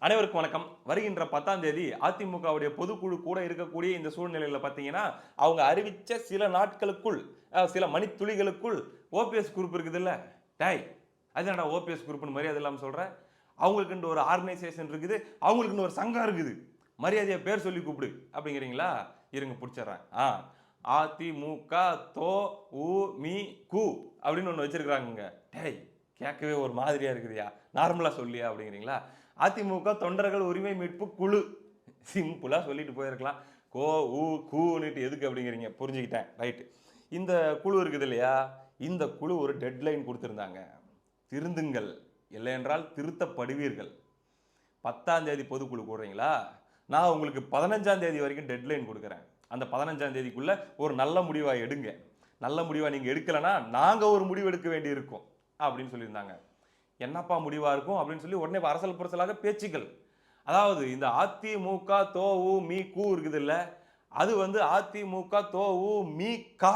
அனைவருக்கும் வணக்கம். வருகின்ற 10ஆம் தேதி அதிமுகவுடைய பொதுக்குழு கூட இருக்கக்கூடிய இந்த சூழ்நிலையில பார்த்தீங்கன்னா, அவங்க அறிவிச்ச சில நாட்களுக்குள், சில மணித்துளிகளுக்குள் ஓபிஎஸ் குரூப் இருக்குதுல்ல, டேய் அது என்னடா ஓபிஎஸ் குரூப்னு மரியாதை இல்லாம சொல்ற? அவங்களுக்குன்னு ஒரு ஆர்கனைசேஷன் இருக்குது. அவங்களுக்குன்னு ஒரு சங்கம் இருக்குது. மரியாதையா பேர் சொல்லி கூப்பிடு அப்படிங்கிறீங்களா? இருங்க புடிச்சிடுறேன். அதிமுக தொ உ மி கு அப்படின்னு ஒண்ணு வச்சிருக்காங்கங்க. டேய் கேட்கவே ஒரு மாதிரியா இருக்குதுயா. நார்மலா சொல்லியா அப்படிங்கிறீங்களா? அதிமுக தொண்டர்கள் உரிமை மீட்பு குழு. சிம்பிளா சொல்லிட்டு போயிருக்கலாம். கோ, உ, கூன்னுட்டு எதுக்கு அப்படிங்கிறீங்க. புரிஞ்சுக்கிட்டேன். ரைட். இந்த குழு இருக்குது இல்லையா? இந்த குழு ஒரு டெட்லைன் குடுத்திருந்தாங்க. திருந்துங்கள். இல்லையென்றால் திருத்தப்படுவீர்கள். 10ஆம் தேதி பொதுக்குழு கூடுறீங்களா? நான் உங்களுக்கு 15ஆம் தேதி வரைக்கும் டெட்லைன் குடுக்குறேன். அந்த 15ஆம் தேதிக்குள்ள ஒரு நல்ல முடிவா எடுங்க. நல்ல முடிவா நீங்க எடுக்கலன்னா, நாங்க ஒரு முடிவு எடுக்க வேண்டியிருக்கும். அப்படின்னு சொல்லியிருந்தாங்க. என்னப்பா முடிவா இருக்கும் அப்படின்னு சொல்லி உடனே அரசல் புரசலாக பேச்சுக்கள். அதாவது இந்த அதிமுக தோ மீ கு இருக்குதுல்ல, அது வந்து அதிமுக தோ மீ கா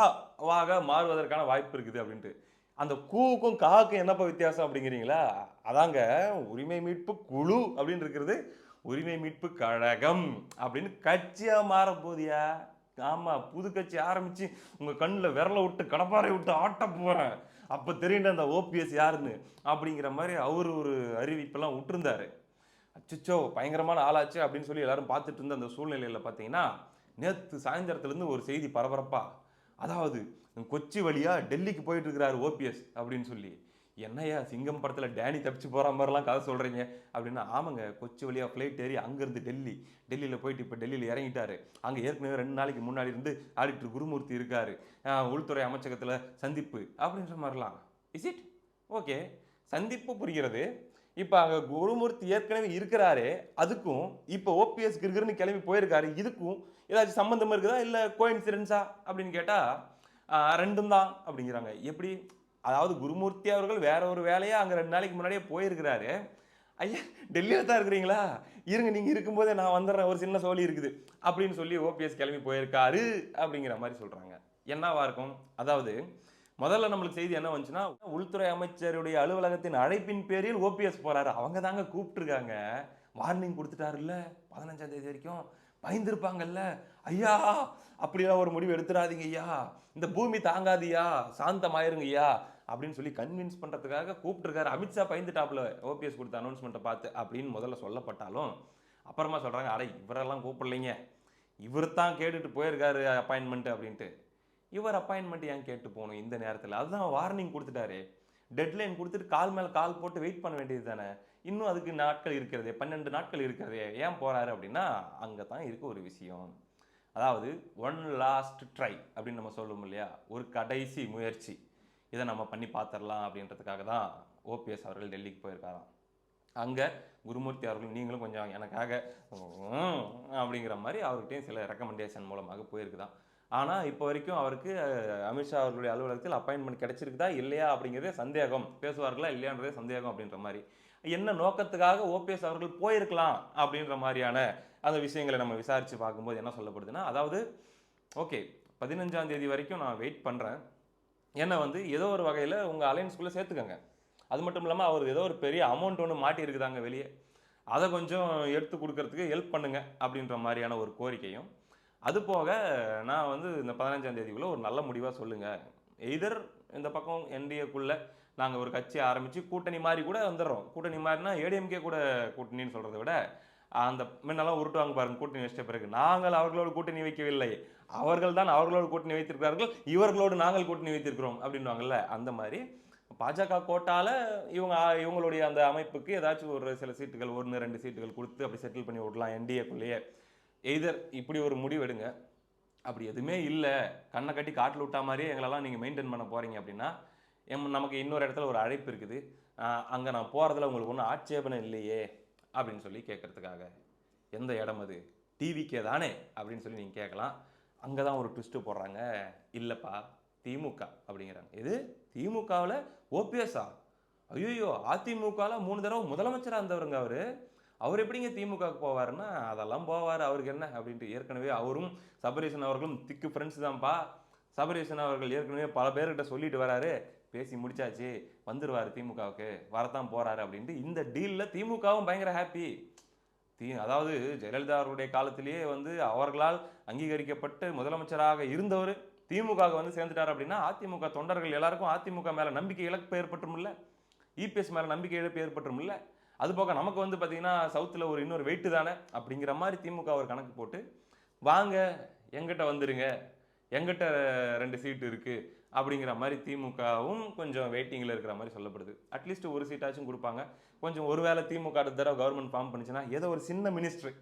வாக மாறுவதற்கான வாய்ப்பு இருக்குது அப்படின்ட்டு. அந்த கூவுக்கும் காவுக்கும் என்னப்பா வித்தியாசம் அப்படிங்கிறீங்களா? அதாங்க உரிமை மீட்பு குழு அப்படின்னு இருக்கிறது, உரிமை மீட்பு கழகம் அப்படின்னு கட்சியா மாறப்போகுதுயா. ஆமா, புது கட்சி ஆரம்பிச்சு உங்க கண்ணுல விரல விட்டு கடப்பாரை விட்டு ஆட்டப் போறேன். அப்ப தெரியும்டா அந்த ஓபிஎஸ் யாருன்னு. அப்படிங்கிற மாரி அவரு ஒரு அறிவிப்பெல்லாம் விட்டிருந்தாரு. அச்சச்சோ! பயங்கரமான ஆளாச்சே அப்படின்னு சொல்லி எல்லாரும் பார்த்துட்டு இருந்த அந்த சூழ்நிலையில பார்த்தீங்கன்னா, நேத்து சாயந்தரத்திலிருந்து ஒரு செய்தி பரபரப்பா, அதாவது கொச்சி வழியா டெல்லிக்கு போயிட்டு இருக்கிறாரு ஓபிஎஸ் அப்படின்னு சொல்லி. என்னய்யா சிங்கம் படத்துல டேனி தப்பிச்சு போற மாரிலாம் கதை சொல்றீங்க? அப்படின்னா, ஆமாங்க கொச்சி வழியா ஃப்ளைட் ஏறி அங்கருந்து டெல்லி. டெல்லியில போயிட்டு இப்ப டெல்லியில இறங்கிட்டாரு. அங்க ஏற்கனவே 2 நாளைக்கு முன்னாடி இருந்து ஆடிட்டர் குருமூர்த்தி இருக்காரு. உள்துறை அமைச்சகத்துல சந்திப்பு அப்படின்ற மாரிலாம். Is it? ஓகே. சந்திப்பு புரிகிறது. இப்ப அங்க குருமூர்த்தி ஏற்கனவே இருக்கிறாரே, அதுக்கும் இப்ப ஓபிஎஸ் கிறுகிறுன்னு கிளம்பி போயிருக்காரு. இதுக்கும் ஏதாச்சும் சம்பந்தம் இருக்குதா? இல்ல கோஇன்சிடென்ஸா? அப்படின்னு கேட்டா, 2ம் தான் அப்படிங்கிறாங்க. எப்படி? அதாவது குருமூர்த்தி அவர்கள் வேற ஒரு வேலையா அங்க 2 நாளைக்கு முன்னாடியே போயிருக்கிறாரு. ஐயா டெல்லியில தான் இருக்கிறீங்களா? இருங்க நீங்க இருக்கும்போதே நான் வந்துர்றேன். ஒரு சின்ன சோலி இருக்குது. அப்படின்னு சொல்லி ஓபிஎஸ் கிளம்பி போயிருக்காரு அப்படிங்கிற மாரி சொல்றாங்க. என்னவா இருக்கும்? அதாவது முதல்ல நம்மளுக்கு செய்தி என்ன வந்துச்சுன்னா, உள்துறை அமைச்சருடைய அலுவலகத்தின் அழைப்பின் பேரில் ஓபிஎஸ் போறாரு. அவங்க தாங்க கூப்ட்டுருக்காங்க. வார்னிங் குடுத்துட்டாருல்ல 15ஆம் தேதி வரைக்கும். பயந்திருப்பாங்கல்ல. ஐயா! அப்படிலாம் ஒரு முடிவு எடுத்துறாதீங்க ஐயா. இந்த பூமி தாங்காதுய்யா. சாந்தமாயிருங்கய்யா. அப்படின்னு சொல்லி கன்வின்ஸ் பண்றதுக்காக கூப்ட்டுருக்காரு. அமித்ஷா பயந்துட்டாப்ல ஓபிஎஸ் குடுத்த அனௌன்ஸ்மென்ட்ட பார்த்து அப்படின்னு முதல்ல சொல்லப்பட்டாலும், அப்புறமா சொல்றாங்க, அட இவரெல்லாம் கூப்பிடலைங்க. இவரு தான் கேட்டுட்டு போயிருக்காரு அப்பாயின்ட்மென்ட் அப்படின்ட்டு. இவர் அப்பாயின்ட்மெண்ட் ஏன் கேட்டு போணும் இந்த நேரத்துல? அதுதான் வார்னிங் குடுத்துட்டாரே. டெட்லைன் குடுத்துட்டு கால் மேல கால் போட்டு வெயிட் பண்ண வேண்டியது தானே. இன்னும் அதுக்கு நாட்கள் இருக்கிறதே. 12 நாட்கள் இருக்கிறதே. ஏன் போறாரு அப்படின்னா, அங்க தான் இருக்கு ஒரு விஷயம். அதாவது ஒன் லாஸ்ட் ட்ரை அப்படின்னு நம்ம சொல்லுவோம் இல்லையா? ஒரு கடைசி முயற்சி. இத நம்ம பண்ணி பார்த்துரலாம் அப்படின்றதுக்காக தான் ஓபிஎஸ் அவர்கள் டெல்லிக்கு போயிருக்காராம். அங்க குருமூர்த்தி அவர்கள் நீங்களும் கொஞ்சம் எனக்காக ம் அப்படிங்கிற மாரி அவர்கிட்டயும் சில ரெக்கமெண்டேஷன் மூலமாக போயிருக்குதாம். ஆனா, இப்போ வரைக்கும் அவருக்கு அமித்ஷா அவர்களுடைய அலுவலகத்தில் அப்பாயின்ட்மென்ட் கிடைச்சிருக்குதா? இல்லையா? அப்படிங்கிறதே சந்தேகம். பேசுவார்களா? இல்லையான்றதே சந்தேகம் அப்படின்ற மாரி. என்ன நோக்கத்துக்காக ஓபிஎஸ் அவர்கள் போயிருக்கலாம் அப்படின்ற மாரியான அந்த விஷயங்கள நம்ம விசாரிச்சு பார்க்கும்போது என்ன சொல்லப்படுதுன்னா, அதாவது ஓகே 15ஆம் தேதி வரைக்கும் நான் வெயிட் பண்றேன். என்ன வந்து ஏதோ ஒரு வகையில உங்க அலையன்ஸ்குள்ள சேர்த்துக்கங்க. அது மட்டும் இல்லாம அவருக்கு ஏதோ ஒரு பெரிய அமௌண்ட் ஒண்ணு மாட்டியிருக்குதாங்க வெளிய. அத கொஞ்சம் எடுத்து குடுக்கறதுக்கு ஹெல்ப் பண்ணுங்க அப்படின்ற மாரியான ஒரு கோரிக்கையும், அதுபோக நான் வந்து இந்த 15ஆம் தேதிக்குள்ள ஒரு நல்ல முடிவா சொல்லுங்க. எய்தர் இந்த பக்கம் என்டிஏக்குள்ள நாங்க ஒரு கட்சி ஆரம்பிச்சு கூட்டணி மாரி கூட வந்துர்றோம். கூட்டணி மாரினா ஏடிஎம்கே கூட கூட்டணின்னு சொல்றத விட, அந்த முன்னெல்லாம் உருட்டுவாங்க பாருங்க கூட்டணி வச்சிட்ட பிறகு. நாங்கள் அவர்களோடு கூட்டணி வைக்கவில்லை. அவர்கள் தான் அவர்களோடு கூட்டணி வைத்திருக்கிறார்கள். இவர்களோடு நாங்கள் கூட்டணி வைத்திருக்கிறோம் அப்படின்னுவாங்கல்ல. அந்த மாரி பாஜக கோட்டால இவங்களுடைய அந்த அமைப்புக்கு ஏதாச்சும் ஒரு சில சீட்டுகள் 1, 2 சீட்டுகள் குடுத்து அப்படி செட்டில் பண்ணி விடலாம் என்டிஏக்குள்ளேயே. எய்தர் இப்படி ஒரு முடிவு எடுங்க. அப்படி எதுவுமே இல்ல. கண்ண கட்டி காட்டுல விட்டா மாரியே எங்களெல்லாம் நீங்க மெயின்டெயின் பண்ண போறீங்க அப்படின்னா, நமக்கு இன்னொரு இடத்துல ஒரு அழைப்பு இருக்குது. அ அங்க நான் போறதுல உங்களுக்கு ஒண்ணும் ஆட்சேபனை இல்லையே! அப்படின்னு சொல்லி கேட்கறதுக்காக. எந்த இடம் அது? டிவிகே தானே! அப்படின்னு சொல்லி நீங்க கேட்கலாம். அங்க தான் ஒரு ட்விஸ்ட் போடுறாங்க. இல்லப்பா திமுக அப்படிங்கிறாங்க. எது? திமுகவுல ஓபிஎஸ்ஸா? ஐய்யய்யோ! அதிமுகல 3 தடவ முதலமைச்சரா இருந்தவருங்க அவரு. அவரு எப்படிங்க திமுகவுக்கு போவாருன்னா, அதெல்லாம் போவாரு. அவருக்கு என்ன அப்படின்ட்டு. ஏற்கனவே அவரும் சபரீசன் அவர்களும் திக்கு ஃப்ரெண்ட்ஸ் தான்ப்பா. சபரீசன் அவர்கள் ஏற்கனவே பல பேர்கிட்ட சொல்லிட்டு வராரு. பேசி முடிச்சாச்சு. வந்துருவாரு திமுகவுக்கு. வரத்தான் போறாரு அப்படின்ட்டு. இந்த டீல்ல திமுகவும் பயங்கர ஹேப்பி. அதாவது ஜெயலலிதா அவருடைய காலத்திலேயே வந்து அவர்களால் அங்கீகரிக்கப்பட்டு முதலமைச்சராக இருந்தவர் திமுக வந்து சேர்ந்துட்டார் அப்படின்னா அதிமுக தொண்டர்கள் எல்லாருக்கும் அதிமுக மேல நம்பிக்கை இழப்பு ஏற்பட்டுருமில்ல, இபிஎஸ் மேல நம்பிக்கை இழப்பு ஏற்பட்டுருமில்ல. அது போக நமக்கு வந்து பார்த்தீங்கன்னா சவுத்தில் ஒரு இன்னொரு வெயிட்டு தானே அப்படிங்கிற மாதிரி திமுக ஒரு கணக்கு போட்டு வாங்க எங்கிட்ட வந்துருங்க, எங்கிட்ட 2 சீட்டு இருக்கு அப்படிங்கிற மாதிரி திமுகவும் கொஞ்சம் வெயிட்டிங்கில் இருக்கிற மாதிரி சொல்லப்படுது. அட்லீஸ்ட் ஒரு சீட்டாச்சும் கொடுப்பாங்க. கொஞ்சம் ஒருவேளை திமுக அடுத்த தடவை கவர்மெண்ட் ஃபார்ம் பண்ணிச்சுன்னா ஏதோ ஒரு சின்ன மினிஸ்டர்,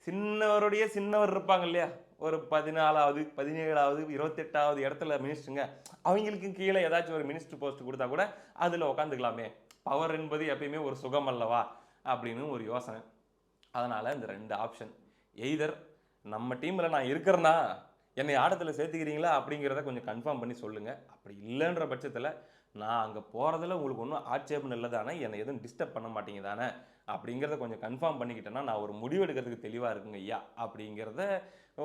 சின்னவருடைய சின்னவர் இருப்பாங்க இல்லையா, ஒரு 14வது 17வது 28வது இடத்துல மினிஸ்டருங்க, அவங்களுக்கு கீழே ஏதாச்சும் ஒரு மினிஸ்டர் போஸ்ட் கொடுத்தா கூட அதில் உட்காந்துக்கலாமே. பவர் என்பது எப்பயுமே ஒரு சுகம் அல்லவா அப்படின்னு ஒரு யோசனை. அதனால இந்த 2 ஆப்ஷன், எய்தர் நம்ம டீமில் நான் இருக்கிறேன்னா என்னை ஆட்டத்தில் சேர்த்துக்கிறீங்களா அப்படிங்கிறத கொஞ்சம் கன்ஃபார்ம் பண்ணி சொல்லுங்கள். அப்படி இல்லைன்ற பட்சத்தில் நான் அங்கே போகிறதுல உங்களுக்கு ஒன்றும் ஆட்சேபம் இல்லை தானே, என்னை எதுவும் டிஸ்டர்ப் பண்ண மாட்டீங்க தானே அப்படிங்கிறத கொஞ்சம் கன்ஃபார்ம் பண்ணிக்கிட்டேன்னா நான் ஒரு முடிவு எடுக்கிறதுக்கு தெளிவாக இருக்குங்க ஐயா அப்படிங்கிறத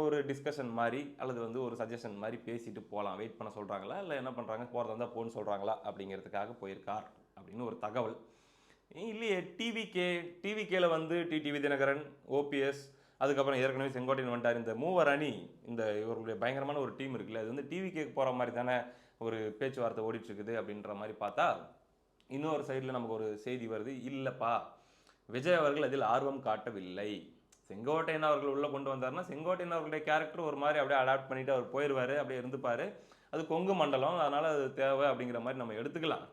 ஒரு டிஸ்கஷன் மாதிரி அல்லது வந்து ஒரு சஜஷன் மாதிரி பேசிட்டு போகலாம். வெயிட் பண்ண சொல்கிறாங்களா இல்லை என்ன பண்ணுறாங்க, போகிறதா இருந்தால் போன்னு சொல்கிறாங்களா அப்படிங்கிறதுக்காக போயிருக்கார் அப்படின்னு ஒரு தகவல். இல்லையே டிவிகேல வந்து டிடிவி தினகரன், ஓபிஎஸ், அதுக்கப்புறம் ஏற்கனவே செங்கோட்டையன் வந்துட்டார். இந்த மூவர் அணி, இந்த இவர்களுடைய பயங்கரமான ஒரு டீம் இருக்குல்ல, அது வந்து டிவிகேக்கு போகிற மாதிரி தானே ஒரு பேச்சுவார்த்தை ஓடிட்டு இருக்குது அப்படின்ற மாதிரி பார்த்தா இன்னொரு சைடில் நமக்கு ஒரு செய்தி வருது, இல்லைப்பா விஜய் அவர்கள் அதில் ஆர்வம் காட்டவில்லை. செங்கோட்டையன் அவர்கள் உள்ளே கொண்டு வந்தாருன்னா செங்கோட்டையன் அவர்களுடைய கேரக்டர் ஒரு மாதிரி அப்படியே அடாப்ட் பண்ணிட்டு அவர் போயிடுவார், அப்படியே இருந்துப்பார். அது கொங்கு மண்டலம், அதனால் அது தேவை அப்படிங்கிற மாதிரி நம்ம எடுத்துக்கலாம்.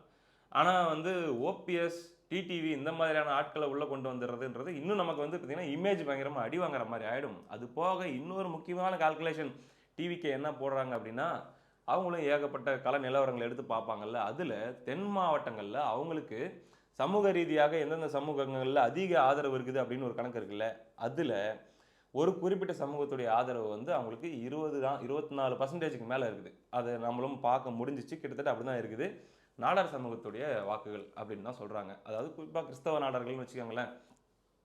ஆனால் வந்து ஓபிஎஸ், டிடிவி இந்த மாதிரியான ஆட்களை உள்ளே கொண்டு வந்துடுறதுன்றது இன்னும் நமக்கு வந்து பார்த்தீங்கன்னா இமேஜ் பயங்கரமாக அடி வாங்குற மாதிரி ஆகிடும். அது போக இன்னொரு முக்கியமான கால்குலேஷன் டிவிக்கு என்ன போடுறாங்க அப்படின்னா, அவங்களும் ஏகப்பட்ட கள நிலவரங்களை எடுத்து பார்ப்பாங்கல்ல, அதில் தென் மாவட்டங்களில் அவங்களுக்கு சமூக ரீதியாக எந்தெந்த சமூகங்களில் அதிக ஆதரவு இருக்குது அப்படின்னு ஒரு கணக்கு இருக்குல்ல, அதில் ஒரு குறிப்பிட்ட சமூகத்துடைய ஆதரவு வந்து அவங்களுக்கு 24% மேலே இருக்குது. அதை நம்மளும் பார்க்க முடிஞ்சிச்சு. கிட்டத்தட்ட அப்படி தான் இருக்குது. நாடார் சமூகத்துடைய வாக்குகள் அப்படின்னு தான் சொல்கிறாங்க. அதாவது குறிப்பாக கிறிஸ்தவ நாடார்கள்னு வச்சுக்கோங்களேன்.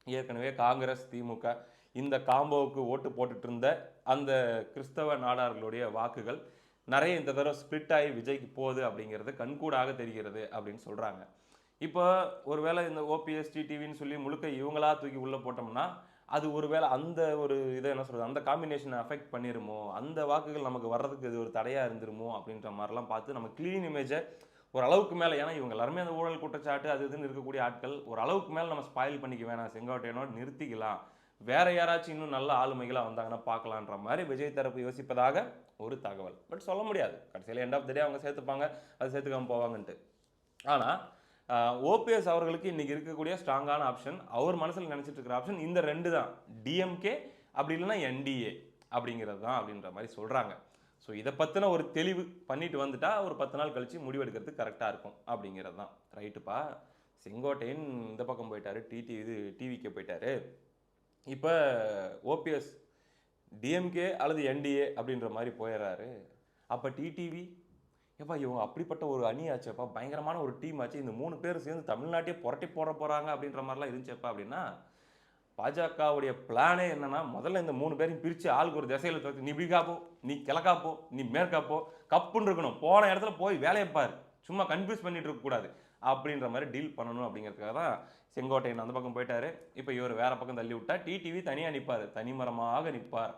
ஏற்கனவே காங்கிரஸ், திமுக இந்த காம்போவுக்கு ஓட்டு போட்டுட்டு இருந்த அந்த கிறிஸ்தவ நாடார்களுடைய வாக்குகள் நிறைய இந்த தடவை ஸ்பிளிட் ஆகி விஜய்க்கு போகுது அப்படிங்கிறது கண்கூடாக தெரிகிறது அப்படின்னு சொல்கிறாங்க. இப்போ ஒருவேளை இந்த ஓபிஎஸ், டிடிவின்னு சொல்லி முழுக்க இவங்களா தூக்கி உள்ளே போட்டோம்னா அது ஒருவேளை அந்த ஒரு இதை என்ன சொல்கிறது, அந்த காம்பினேஷனை அஃபெக்ட் பண்ணிருமோ, அந்த வாக்குகள் நமக்கு வர்றதுக்கு இது ஒரு தடையாக இருந்துருமோ அப்படின்ற மாதிரிலாம் பார்த்து நம்ம க்ளீன் இமேஜை ஒரு அளவுக்கு மேலே, ஏன்னா இவங்க எல்லாருமே அந்த ஊழல் குற்றச்சாட்டு அது இதுன்னு இருக்கக்கூடிய ஆட்கள், ஒரு அளவுக்கு மேலே நம்ம ஸ்பாயில் பண்ணிக்க வேணாம், செங்கோட்டையனோட நிறுத்திக்கலாம், வேற யாராச்சும் இன்னும் நல்ல ஆளுமைகளாக வந்தாங்கன்னா பார்க்கலான்ற மாதிரி விஜய் தரப்பு யோசிப்பதாக ஒரு தகவல். பட் சொல்ல முடியாது, கடைசியில் எண்ட் ஆஃப் த டே அவங்க சேர்த்துப்பாங்க, அது சேர்த்துக்காம போவாங்கன்ட்டு. ஆனால் ஓபிஎஸ் அவர்களுக்கு இன்னைக்கு இருக்கக்கூடிய ஸ்ட்ராங்கான ஆப்ஷன், அவர் மனசில் நினச்சிட்டு இருக்கிற ஆப்ஷன் இந்த 2 தான், டிஎம்கே அப்படி இல்லைன்னா என்டிஏ அப்படிங்கிறது தான் அப்படின்ற மாதிரி சொல்கிறாங்க. ஸோ இதை பற்றின ஒரு தெளிவு பண்ணிட்டு வந்துட்டா ஒரு 10 நாள் கழிச்சு முடிவெடுக்கிறதுக்கு கரெக்டாக இருக்கும் அப்படிங்கிறது தான். ரைட்டுப்பா, செங்கோட்டையன் இந்த பக்கம் போயிட்டாரு, டிவிக்கு போயிட்டாரு. இப்போ ஓபிஎஸ் டிஎம்கே அல்லது என்டிஏ அப்படின்ற மாதிரி போயிடுறாரு. அப்போ டிடிவி ஏப்பா இவங்க அப்படிப்பட்ட ஒரு அணி ஆச்சேப்பா, பயங்கரமான ஒரு டீம் ஆச்சு, இந்த 3 பேர் சேர்ந்து தமிழ்நாட்டையே புரட்டி போட போகிறாங்க அப்படின்ற மாதிரிலாம் இருந்துச்சேப்பா அப்படின்னா, பாஜகவுடைய பிளானே என்னன்னா, முதல்ல இந்த 3 பேரையும் பிரித்து ஆளுக்கு ஒரு திசையில் தோற்று, நீ இப்படிக்காப்போ, நீ கிழக்காப்போ, நீ மேற்காப்போ, கப்புன்னு இருக்கணும், போன இடத்துல போய் வேலையை பாரு, சும்மா கன்ஃபியூஸ் பண்ணிட்டு இருக்கக்கூடாது அப்படின்ற மாதிரி டீல் பண்ணணும் அப்படிங்கிறதுக்காக தான் செங்கோட்டையன் அந்த பக்கம் போயிட்டாரு. இப்போ இவர் வேற பக்கம் தள்ளி விட்டா டிடிவி தனியாக நிற்பார், தனிமரமாக நிற்பார்.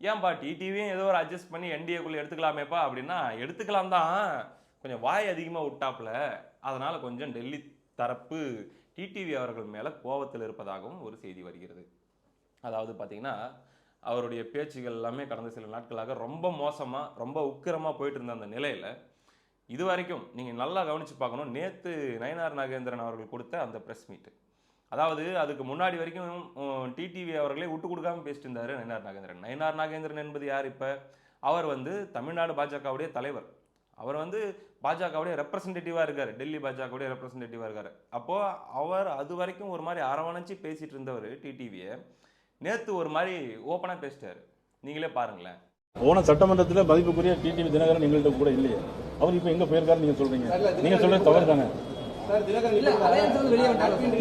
ஏன்பா டிடிவியும் ஏதோ ஒரு அட்ஜஸ்ட் பண்ணி என்டிஏக்குள்ளே எடுத்துக்கலாமேப்பா அப்படின்னா, எடுத்துக்கலாம் தான், கொஞ்சம் வாய் அதிகமாக விட்டாப்புல, அதனால் கொஞ்சம் டெல்லி தரப்பு டிடிவி அவர்கள் மேலே கோபத்தில் இருப்பதாகவும் ஒரு செய்தி வருகிறது. அதாவது பார்த்தீங்கன்னா அவருடைய பேச்சுகள் எல்லாமே கடந்த சில நாட்களாக ரொம்ப மோசமாக, ரொம்ப உக்கிரமாக போயிட்டு இருந்த அந்த நிலையில் இது வரைக்கும் நீங்கள் நல்லா கவனித்து பார்க்கணும், நேற்று நயினார் நாகேந்திரன் அவர்கள் கொடுத்த அந்த ப்ரெஸ் மீட்டு, அதாவது அதுக்கு முன்னாடி வரைக்கும் டிடிவி அவர்களே விட்டு கொடுக்காம பேசிட்டு இருந்தார் நயினார் நாகேந்திரன் என்பது யார்? இப்போ அவர் வந்து தமிழ்நாடு பாஜகவுடைய தலைவர், அவர் வந்து பாஜகவுடைய ரெப்ரசன்டேட்டிவாக இருக்கார், டெல்லி பாஜகவுடைய ரெப்ரசன்டேட்டிவாக இருக்கார். அப்போது அவர் அது வரைக்கும் ஒரு மாதிரி அரவணைச்சி பேசிகிட்டு இருந்தவர் டிடிவியை நேற்று ஒரு மாதிரி ஓப்பனாக பேசிட்டார். நீங்களே பாருங்களேன். போன சட்டமன்றத்தில் மதிப்புக்குரிய டிடிவி தினகரன் எங்கள்கிட்ட கூட இல்லையே, அவர் இப்போ எங்கே போயிருக்காரு நீங்கள் சொல்கிறீங்க? நீங்கள் சொல்கிறது தவறு தானே?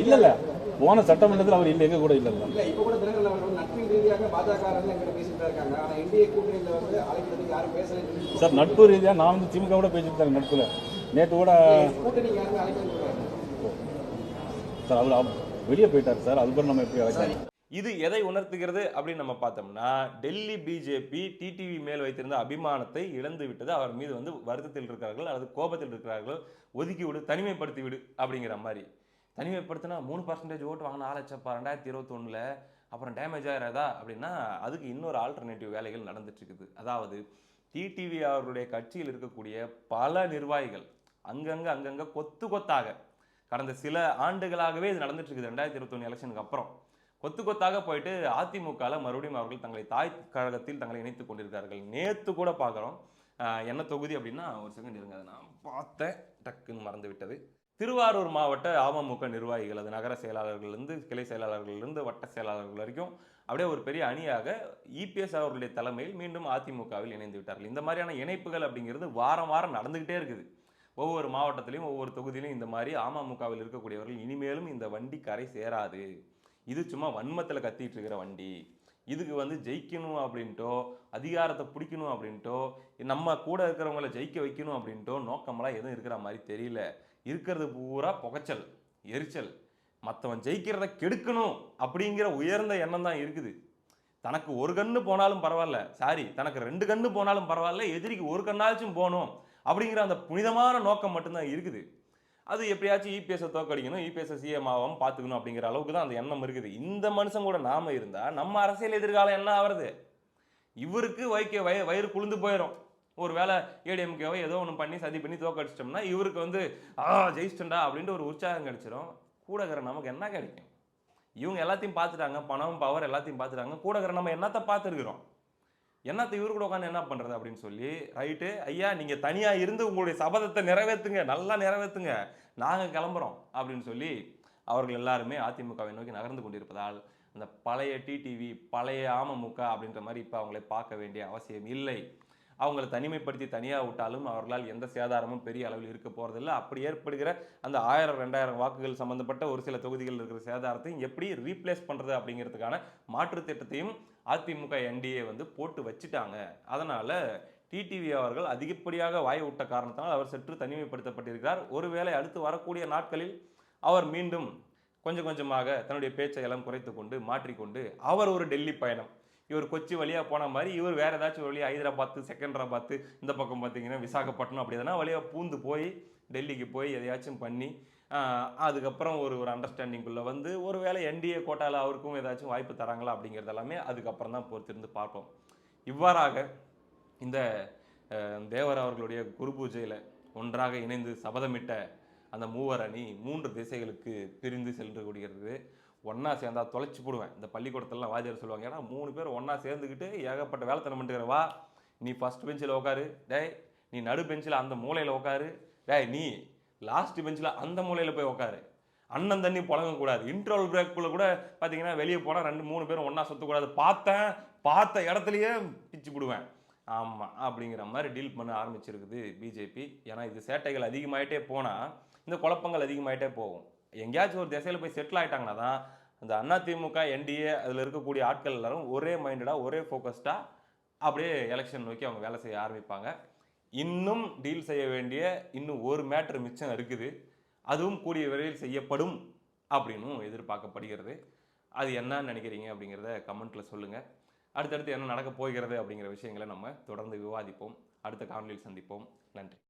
இல்லை போன சட்டமன்றத்தில் அவர் இல்லை, எங்க கூட இல்லை. இப்போ கூட தினகரன் அவர்கள் நட்பின் ரீதியாக பாஜக பேசிட்டு இருக்காங்க, ஆனால் என்டிஏ கூட்டணியில் வந்து அழைக்கிறதுக்கு யாரும் பேசலை சார். நட்பு ரீதியாக நான் வந்து திமுக கூட பேசிட்டு இருக்காங்க நட்புல. நேற்று கூட கூட்டணி யாருமே அழைக்கிறது சார், அவர் வெளியே போயிட்டார் சார், அதுக்கப்புறம் நம்ம எப்படி அழைக்கலாம்? இது எதை உணர்த்துகிறது அப்படின்னு நம்ம பார்த்தோம்னா, டெல்லி பிஜேபி டிடிவி மேல் வைத்திருந்த அபிமானத்தை இழந்து விட்டது. அவர் மீது வந்து வருத்தத்தில் இருக்கிறார்கள் அல்லது கோபத்தில் இருக்கிறார்கள். ஒதுக்கி விடு, தனிமைப்படுத்தி விடு அப்படிங்கிற மாரி. தனிமைப்படுத்தினா 3% ஓட்டு வாங்கின ஆளச்சப்பா 2021ல அப்புறம் டேமேஜ் ஆயிராதா அப்படின்னா, அதுக்கு இன்னொரு ஆல்டர்னேட்டிவ் வேலைகள் நடந்துட்டு இருக்குது. அதாவது டிடிவி அவர்களுடைய கட்சியில் இருக்கக்கூடிய பல நிர்வாகிகள் அங்கங்க கொத்து கொத்தாக கடந்த சில ஆண்டுகளாகவே இது நடந்துட்டு இருக்குது. 2021 எலெக்ஷனுக்கு அப்புறம் கொத்து கொத்தாக போயிட்டு அதிமுகல மறுபடியும் அவர்கள் தங்களை தாய் கழகத்தில் தங்களை இணைத்துக் கொண்டிருக்கிறார்கள். நேத்து கூட பார்க்கிறோம். என்ன தொகுதி அப்படின்னா, ஒரு செகண்ட் இருங்க, அதை நான் பார்த்தேன், டக்குன்னு மறந்து விட்டது. திருவாரூர் மாவட்ட அமமுக நிர்வாகிகள், அது நகர செயலாளர்கள்லேருந்து கிளை செயலாளர்கள்லேருந்து வட்ட செயலாளர்கள் வரைக்கும் அப்படியே ஒரு பெரிய அணியாக இபிஎஸ் அவர்களுடைய தலைமையில் மீண்டும் அதிமுகவில் இணைந்து விட்டார்கள். இந்த மாதிரியான இணைப்புகள் அப்படிங்கிறது வாரம் வாரம் நடந்துகிட்டே இருக்குது. ஒவ்வொரு மாவட்டத்திலையும் ஒவ்வொரு தொகுதியிலும் இந்த மாதிரி அமமுகவில் இருக்கக்கூடியவர்கள் இனிமேலும் இந்த வண்டி கரை சேராது. இது சும்மா வன்மத்தில் கத்திட்டு இருக்கிற வண்டி. இதுக்கு வந்து ஜெயிக்கணும் அப்படின்ட்டோ, அதிகாரத்தை பிடிக்கணும் அப்படின்ட்டோ, நம்ம கூட இருக்கிறவங்கள ஜெயிக்க வைக்கணும் அப்படின்ட்டோ நோக்கமெல்லாம் எதுவும் இருக்கிற மாதிரி தெரியல. இருக்கிறது பூரா புகைச்சல், எரிச்சல். மற்றவன் ஜெயிக்கிறத கெடுக்கணும் அப்படிங்கிற உயர்ந்த எண்ணம் தான் இருக்குது. தனக்கு ஒரு கண்ணு போனாலும் பரவாயில்ல, சாரி தனக்கு 2 கண்ணு போனாலும் பரவாயில்ல, எதிரிக்கு ஒரு கண்ணாச்சும் போகணும் அப்படிங்கிற அந்த புனிதமான நோக்கம் மட்டும்தான் இருக்குது. அது எப்படியாச்சும் இபிஎஸ் தோக்கடிக்கணும், இபிஎஸ் சிஎம் ஆகாம பார்த்துக்கணும் அப்படிங்கிற அளவுக்கு தான் அந்த எண்ணம் இருக்குது. இந்த மனுஷன் கூட நாம இருந்தா நம்ம அரசியல் எதிர்காலம் என்ன ஆவறது? இவருக்கு வயிறு குளிர்ந்து போயிடும். ஒரு வேளை ஏடிஎம்கேவை ஏதோ ஒன்று பண்ணி சதி பண்ணி தோக்கடிச்சிட்டோம்னா இவருக்கு வந்து ஜெயிச்சிட்டா அப்படின்ட்டு ஒரு உற்சாகம் கிடைச்சிடும். கூட இருக்கிற நமக்கு என்ன கிடைக்கும்? இவங்க எல்லாத்தையும் பார்த்துட்டாங்க, பணம் பவர் எல்லாத்தையும் பார்த்துட்டாங்க. கூட இருக்கிற நம்ம என்னத்தை பார்த்துருக்கிறோம்? என்னத்தை இவரு கூட உட்காந்து என்ன பண்றது அப்படின்னு சொல்லி, ரைட்டு ஐயா நீங்க தனியா இருந்து உங்களுடைய சபதத்தை நிறைவேற்றுங்க, நல்லா நிறைவேற்றுங்க, நாங்க கிளம்புறோம் அப்படின்னு சொல்லி அவர்கள் எல்லாருமே அதிமுகவை நோக்கி நகர்ந்து கொண்டிருப்பதால் அந்த பழைய டிடிவி பழைய அமமுக அப்படின்ற மாதிரி இப்போ அவங்களை பார்க்க வேண்டிய அவசியம் இல்லை. அவங்களை தனிமைப்படுத்தி தனியாக விட்டாலும் அவர்களால் எந்த சேதாரமும் பெரிய அளவில் இருக்க போறதில்லை. அப்படி ஏற்படுகிற அந்த 1000 2000 வாக்குகள் சம்பந்தப்பட்ட ஒரு சில தொகுதிகள் இருக்கிற சேதாரத்தையும் எப்படி ரீப்ளேஸ் பண்றது அப்படிங்கிறதுக்கான மாற்று திட்டத்தையும் அதிமுக என்டிஏ வந்து போட்டு வச்சுட்டாங்க. அதனால டிடிவி அவர்கள் அதிகப்படியாக வாய் விட்ட காரணத்தினால் அவர் சற்று தனிமைப்படுத்தப்பட்டிருக்கிறார். ஒருவேளை அடுத்து வரக்கூடிய நாட்களில் அவர் மீண்டும் கொஞ்சம் கொஞ்சமாக தன்னுடைய பேச்சை எல்லாம் குறைத்து கொண்டு மாற்றிக்கொண்டு அவர் ஒரு டெல்லி பயணம், இவர் கொச்சி வழியா போன மாதிரி இவர் வேற ஏதாச்சும் வழியா ஹைதராபாத் செகண்டராபாத் இந்த பக்கம் பார்த்தீங்கன்னா விசாகப்பட்டினம் அப்படி எதனா வழியா பூந்து போய் டெல்லிக்கு போய் எதையாச்சும் பண்ணி அதுக்கப்புறம் ஒரு ஒரு அண்டர்ஸ்டாண்டிங்குள்ள வந்து ஒரு வேளை என்டிஏ கோட்டால அவருக்கும் ஏதாச்சும் வாய்ப்பு தராங்களா அப்படிங்கிறது எல்லாமே அதுக்கப்புறம் தான் பொறுத்திருந்து பார்ப்போம். இவ்வாறாக இந்த தேவர் அவர்களுடைய குரு பூஜையில ஒன்றாக இணைந்து சபதமிட்ட அந்த மூவர் அணி 3 திசைகளுக்கு பிரிந்து சென்று கூடுகிறது. ஒன்னா சேர்ந்தா தொலைச்சு போடுவேன். இந்த பள்ளிக்கூடத்துலலாம் வாத்தியார் சொல்லுவாங்க, ஏன்னா 3 பேர் ஒன்னா சேர்ந்துக்கிட்டு ஏகப்பட்ட வேலைத்தனம் பண்ணிட்டு வா, நீ ஃபர்ஸ்ட் பெஞ்சில் உட்காரு, டேய் நீ நடு பெஞ்சில் அந்த மூலையில் உட்காரு, டேய் நீ லாஸ்ட் பெஞ்சில் அந்த மூலையில் போய் உட்காரு, அண்ணன் தண்ணி புழங்கக்கூடாது, இன்டர்வல் பிரேக்குள்ள கூட பார்த்தீங்கன்னா வெளியே போனால் 2-3 பேரும் ஒன்றா சுற்றக்கூடாது, பார்த்த இடத்துலையே பிச்சு போடுவேன். ஆமாம் அப்படிங்கிற மாதிரி டீல் பண்ண ஆரம்பிச்சிருக்குது பிஜேபி. ஏன்னா இது சேட்டைகள் அதிகமாயிட்டே போனால் இந்த குழப்பங்கள் அதிகமாயிட்டே போகும். எங்கேயாச்சும் ஒரு திசையில் போய் செட்டில் ஆகிட்டாங்கன்னா தான் அந்த அதிமுக என்டிஏ அதில் இருக்கக்கூடிய ஆட்கள் எல்லாரும் ஒரே மைண்டடாக ஒரே ஃபோக்கஸ்டாக அப்படியே எலெக்ஷன் நோக்கி அவங்க வேலை செய்ய ஆரம்பிப்பாங்க. இன்னும் டீல் செய்ய வேண்டிய இன்னும் ஒரு மேட்ரு மிச்சம் இருக்குது. அதுவும் கூடிய விரைவில் செய்யப்படும் அப்படின்னும் எதிர்பார்க்கப்படுகிறது. அது என்னன்னு நினைக்கிறீங்க அப்படிங்கிறத கமெண்ட்டில் சொல்லுங்கள். அடுத்தடுத்து என்ன நடக்க போகிறது அப்படிங்கிற விஷயங்களை நம்ம தொடர்ந்து விவாதிப்போம். அடுத்த காணொலியில் சந்திப்போம். நன்றி.